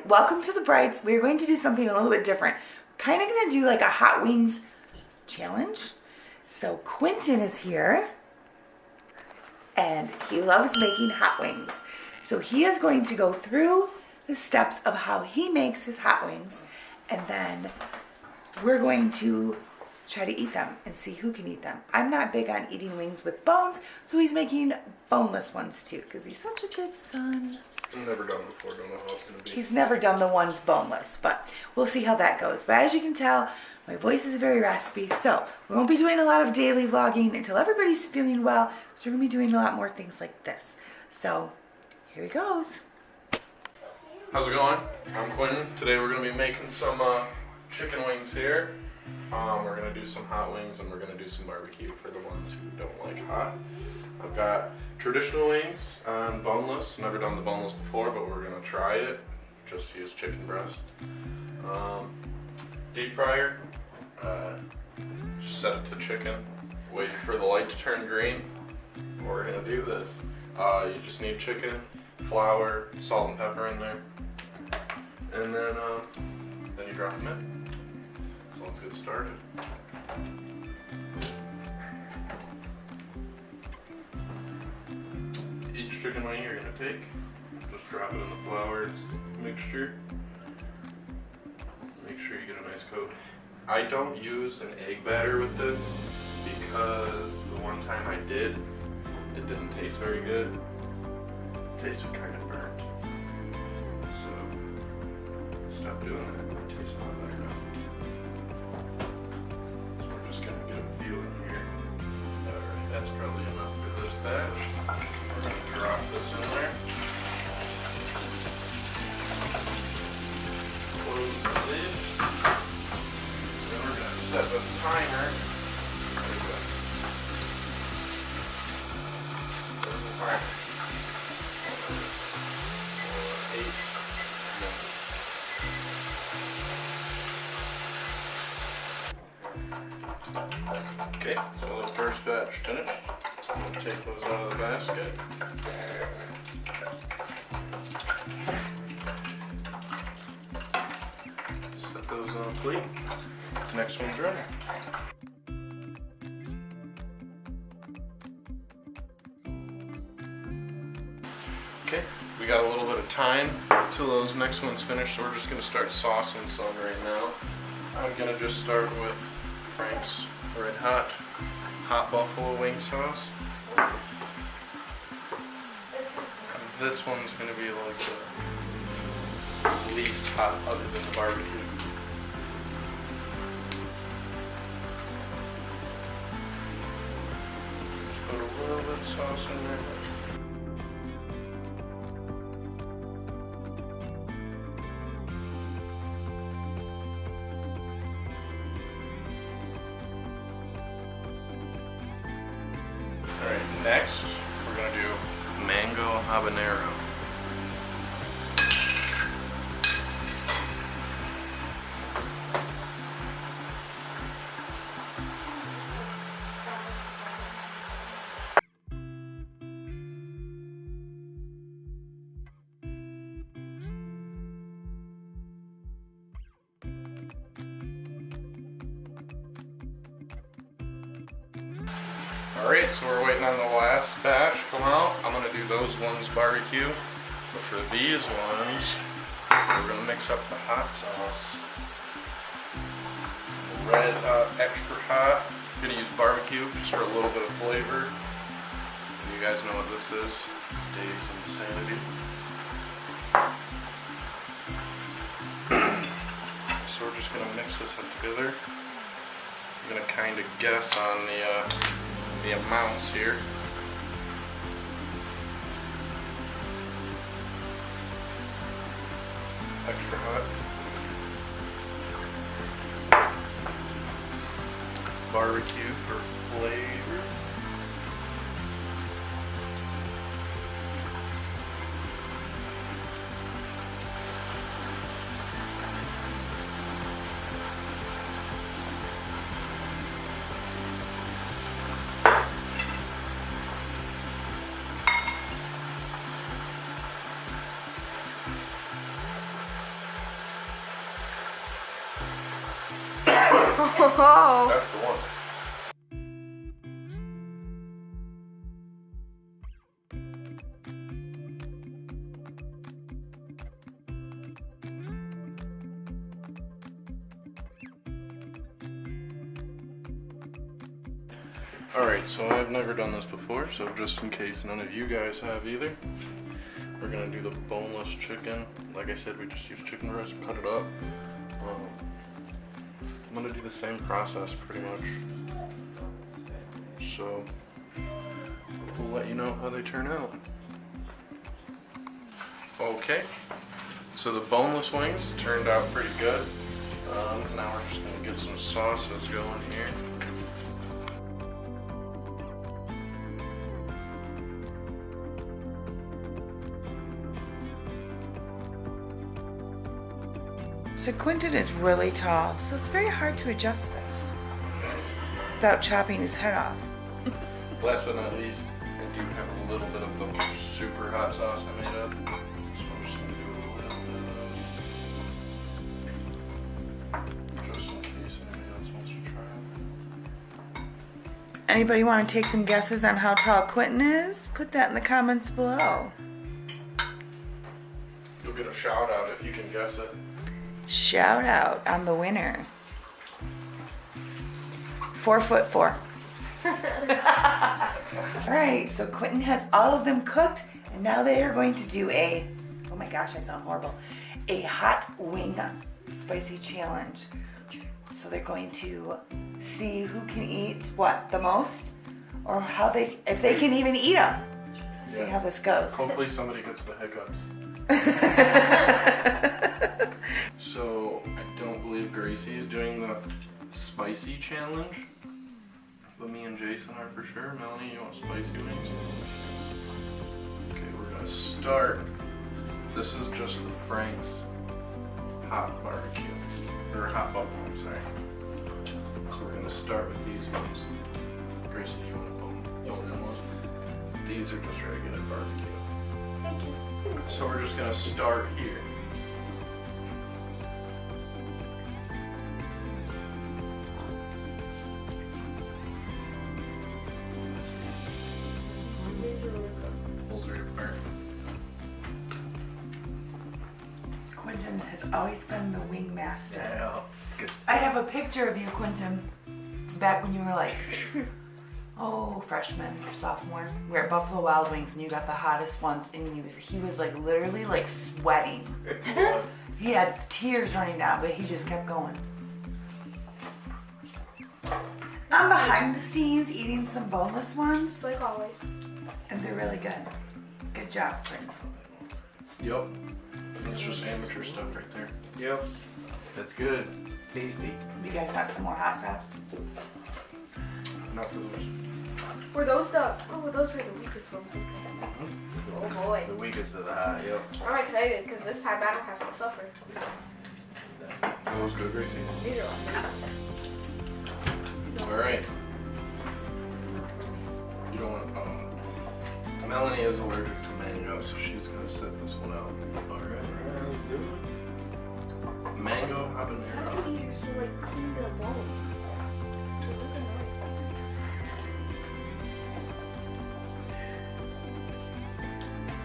Welcome to the Brights. We're going to do something a little bit different. Kind of going to do like a hot wings challenge. So Quinton is here and he loves making hot wings. So he is going to go through the steps of how he makes his hot wings, and then we're going to try to eat them and see who can eat them. I'm not big on eating wings with bones, so he's making boneless ones too because he's such a good son. I've never done it before, don't know how it's going to be. He's never done the ones boneless, but we'll see how that goes. But as you can tell, my voice is very raspy, so we won't be doing a lot of daily vlogging until everybody's feeling well, so we're going to be doing a lot more things like this. So, here he goes. How's it going? I'm Quinton. Today we're going to be making some chicken wings here. We're going to do some hot wings and we're going to do some barbecue for the ones who don't like hot. I've got traditional wings and boneless. Never done the boneless before, but we're going to try it. Just use chicken breast. Deep fryer. Just set it to chicken. Wait for the light to turn green. We're going to do this. You just need chicken, flour, salt and pepper in there. And then you drop them in. So let's get started. Each chicken wing you're going to take, just drop it in the flour mixture. Make sure you get a nice coat. I don't use an egg batter with this because the one time I did, it didn't taste very good. It tasted kind of burnt. So stop doing that. It tastes a lot better now. So we're just going to get a few in here. Alright, that's probably enough for this batch. We're going to drop this in there. Close the lid. Then we're going to set this timer. Where's that? There's the timer. Oh, there it is. 8 minutes. Okay, so the first batch finished. We'll take those out of the basket. Set those on a plate. Next one's ready. Okay, we got a little bit of time until those next ones finish, so we're just going to start saucing some right now. I'm going to just start with Frank's Red Hot Buffalo wing sauce. And this one's going to be like the least hot other than the barbecue. Just put a little bit of sauce in there. Alright, next we're going to do mango habanero. Alright, so we're waiting on the last batch to come out. I'm going to do those ones barbecue. But for these ones, we're going to mix up the hot sauce. A red extra hot. I'm gonna use barbecue just for a little bit of flavor. You guys know what this is. Dave's Insanity. So we're just gonna mix this up together. I'm gonna kind of guess on the amounts here. Extra hot. Barbecue for flavor. Oh. That's the one. Alright, so I've never done this before, so just in case none of you guys have either, we're gonna do the boneless chicken. Like I said, we just use chicken breast, cut it up. I'm gonna do the same process pretty much. So we'll let you know how they turn out. Okay, so the boneless wings turned out pretty good. Now we're just gonna get some sauces going here. So Quinton is really tall, so it's very hard to adjust this without chopping his head off. Last but not least, I do have a little bit of the super hot sauce I made up. So I'm just gonna do a little bit of, just in case anybody else wants to try it. Anybody want to take some guesses on how tall Quinton is? Put that in the comments below. You'll get a shout out if you can guess it. Shout out on the winner. 4'4". Alright, so Quinton has all of them cooked, and now they are going to do a, oh my gosh, I sound horrible, a hot wing spicy challenge. So they're going to see who can eat what, the most? Or how they, if they can even eat them. See how this goes. Hopefully somebody gets the hiccups. So I don't believe Gracie is doing the spicy challenge, but me and Jason are for sure. Melanie, you want spicy wings? Okay, we're gonna start. This is just the Frank's hot barbecue, or hot buffalo, sorry. So we're gonna start with these ones. Gracie, you want to bone them one? These are just regular barbecue. Thank you. So we're just gonna start here. Hold it apart. Quinton has always been the wing master. Yeah, it's good. I have a picture of you, Quinton, back when you were like, oh, freshman or sophomore. We were at Buffalo Wild Wings and you got the hottest ones, and he was like literally like sweating. He had tears running down, but he just kept going. I'm behind the scenes eating some boneless ones, Like always. and they're really good. Good job, Quinton. Yep. That's just amateur stuff right there. Yep. That's good. Tasty. You guys got some more hot sauce? Not for those. Were those the weakest ones? Oh boy. The weakest of the high, yep. I'm excited because this time I don't have to suffer. That was good, Gracie. These are Alright. You don't want Melanie is allergic to mango, so she's gonna sit this one out. Alright. Mango How do habanero. you usually like clean the bone?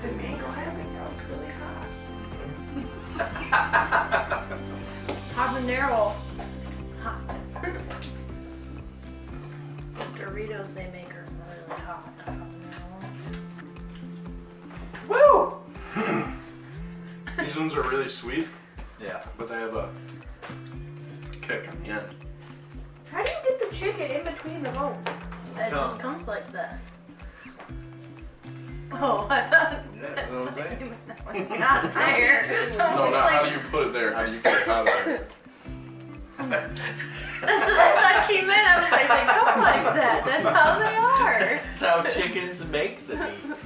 The mango habanero is really hot. Habanero. Hot. Doritos they make are really hot. Woo! These ones are really sweet, Yeah. but they have a kick on the end. How do you get the chicken in between the bones? It Tongue. just comes like that. Oh, I thought Yeah, that's what I'm saying. it's not there. No, not how do you put it there? How do you get it out of there? That's what I thought she meant. I was like, they come like that. That's how they are. That's how chickens make the meat.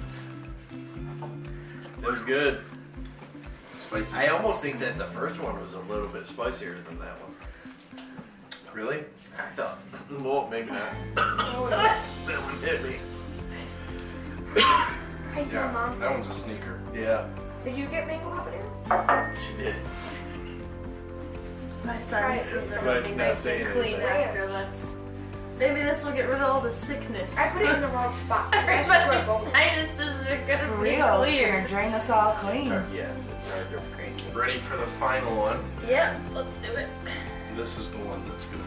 That was good. Spicy. I almost think that the first one was a little bit spicier than that one. Really? I thought. Well, maybe not. Oh, that. That one hit me. Hey, Yeah, Mom. that one's a sneaker. Yeah, Did you get mango habanero? she did. My sinuses That's are why going to be she's not nice saying and clean anything. after this. Maybe this will get rid of all the sickness. I put it in the wrong spot. Everybody's sinuses are going For to be real, it's gonna clear. drain us all clean. Yes, it's hard to. Crazy. Ready for the final one? Yep, let's do it. This is the one that's gonna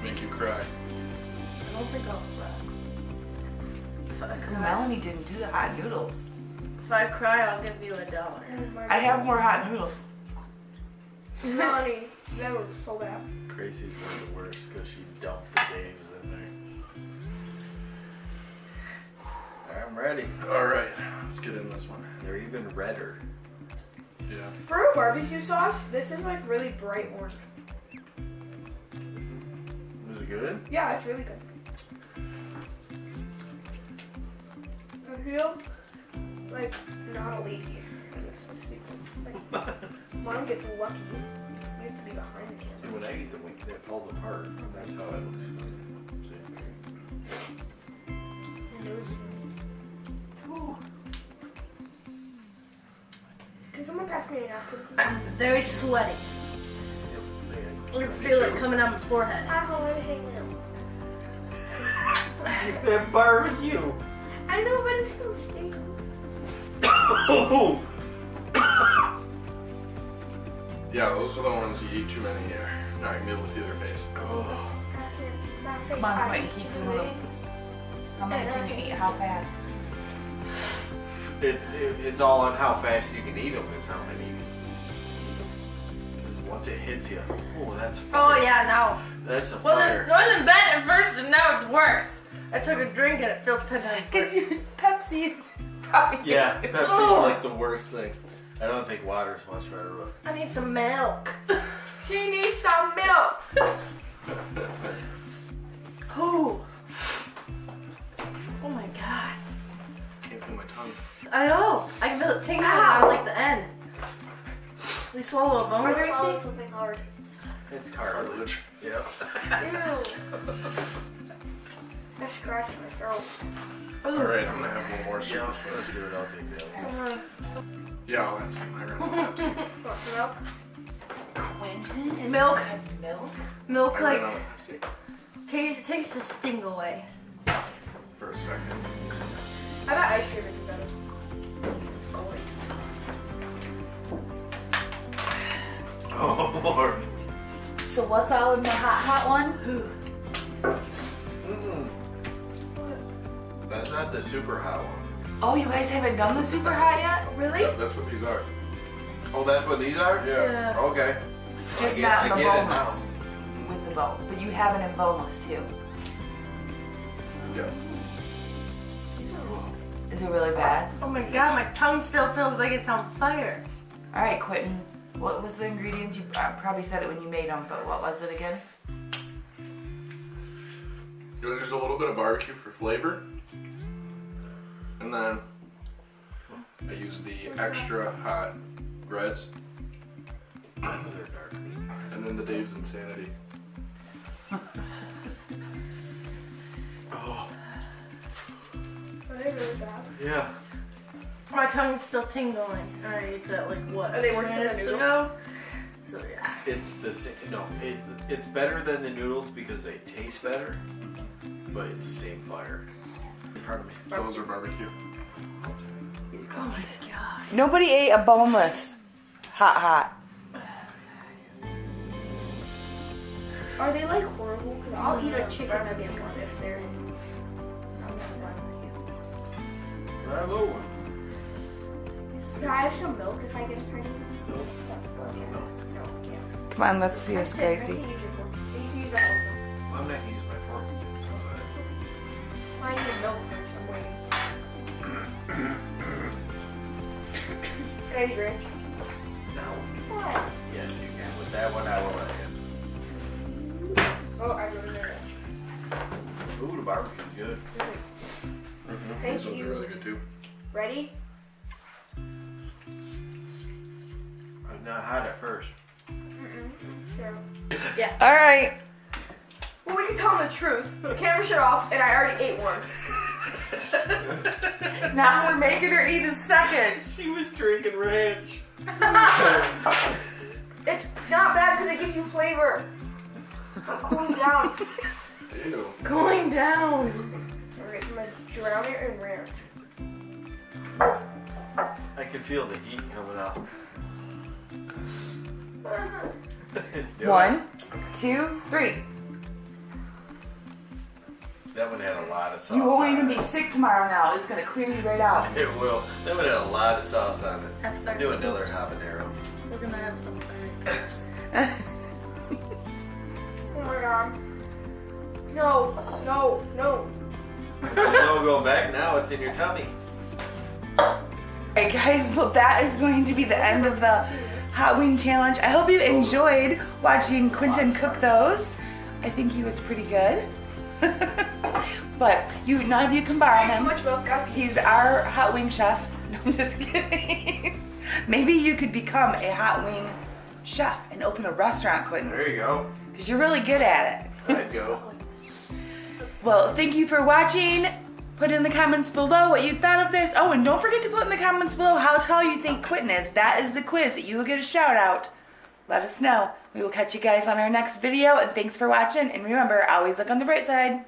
make you cry. I don't think I'll cry. If I cry, Melanie didn't do the hot noodles. if I cry, I'll give you $1. I have more hot noodles. Melanie, that was so bad. Gracie's one of the worst because she dumped the Daves in there. I'm ready. All right, let's get in this one. They're even redder. Yeah. For a barbecue sauce, this is like really bright orange. Was it good? Yeah, it's really good. I feel like not a lady in this sequence. Like, mom gets lucky. You have to be behind the camera. When I eat the wing, it falls apart. That's how it looks. And it was. Can someone pass me a napkin, please? Very sweaty. I can feel it coming on my forehead. I don't want to hang out. You've barbecue. I know, but it still stings. Yeah, those are the ones you eat too many, you're not gonna be able to feel your face. Come on, Quinton, keep doing it. How many can you eat? How fast? It's all on how fast you can eat them. Is how many you can. Because once it hits you, oh, that's Oh fire. yeah, no. That's a Wasn't fire. bad at first, and now it's worse. I took a drink and it feels 10 times Because worse. Pepsi probably Yeah, makes it- Pepsi's Oh. like the worst thing. I don't think water's much better, but. I need some milk. She needs some milk. Oh. Oh my god. Can't feel my tongue. I know. I can feel it tingling Ow. on like the end. We swallow a bone, I Gracie? swallowed something hard. It's cartilage. Yep. Ew. I scratched my throat. All right, I'm gonna have one more Yeah, soup. let's do it. I'll take the other. Yeah, I'll have some. I ran out of Pepsi. Want some milk? Quinton is Milk. gonna have milk. Milk I like ran out of Pepsi takes the sting away. for a second. I bet ice cream would be better. Oh, Lord. So what's all in the hot one? Mm-mm. That's not the super hot one. Oh, you guys haven't done the super hot yet? Really? That's what these are. Oh, that's what these are? Yeah. Okay. Just I not the get it now. boneless. With the bone. But you have it in boneless too. Yeah. Is it really bad? Oh my god, my tongue still feels like it's on fire. Alright, Quinton. What was the ingredients? You probably said it when you made them, but what was it again? There's a little bit of barbecue for flavor. And then I use the extra hot reds. And then the Dave's Insanity. Oh, Are they really bad? yeah. My tongue's still tingling. I ate that like what? Are they 2 worse than the minutes noodles? ago? So yeah. It's the same. No, it's better than the noodles because they taste better, but it's the same fire. Pardon me. Those are barbecue. Oh my god. Nobody ate a boneless hot. Are they like horrible? Because I'll eat a chicken nugget if they're. I'm not done with you. Try a little one. Can I have some milk if I get a tiny one? No. No, yeah. Come on, let's see this, That's it. I Gracie. can use your fork. You can use my own milk. I'm not gonna use my fork again, so I need milk first. I'm waiting. Can I use ranch? no. What? Yes, you can. With that one, I will let you. Oh, I don't know ranch. Ooh, the barbecue's good. Thank Those you. are really good too. Ready? I'm not hot at first. Sure. All right. Well, we can tell them the truth. The camera shut off, and I already ate one. Now we're making her eat a second. She was drinking ranch. It's not bad because it gives you flavor. Cool down. Ew. Going down. Alright, I'm gonna drown it in ranch. I can feel the heat coming out. Do 1, 2, 3. it. That one had a lot of sauce. You won't on even it. be sick tomorrow now. It's gonna clear you right out. It will. That one had a lot of sauce on it. Have Do 30 another minutes. habanero. We're gonna have some Hiccups. Oh my god. No, no, no. No go back now. It's in your tummy. Hey guys, well that is going to be the end of the hot wing challenge. I hope you enjoyed watching Quinton cook those. I think he was pretty good. But none of you can borrow Too him. much milk, got me. He's our hot wing chef. No, I'm just kidding. Maybe you could become a hot wing chef and open a restaurant, Quinton, There you go. because you're really good at it. I'd go. Well, thank you for watching. Put in the comments below what you thought of this. Oh, and don't forget to put in the comments below how tall you think Quinton is. That is the quiz that you will get a shout out. Let us know. We will catch you guys on our next video, and thanks for watching. And remember, always look on the bright side.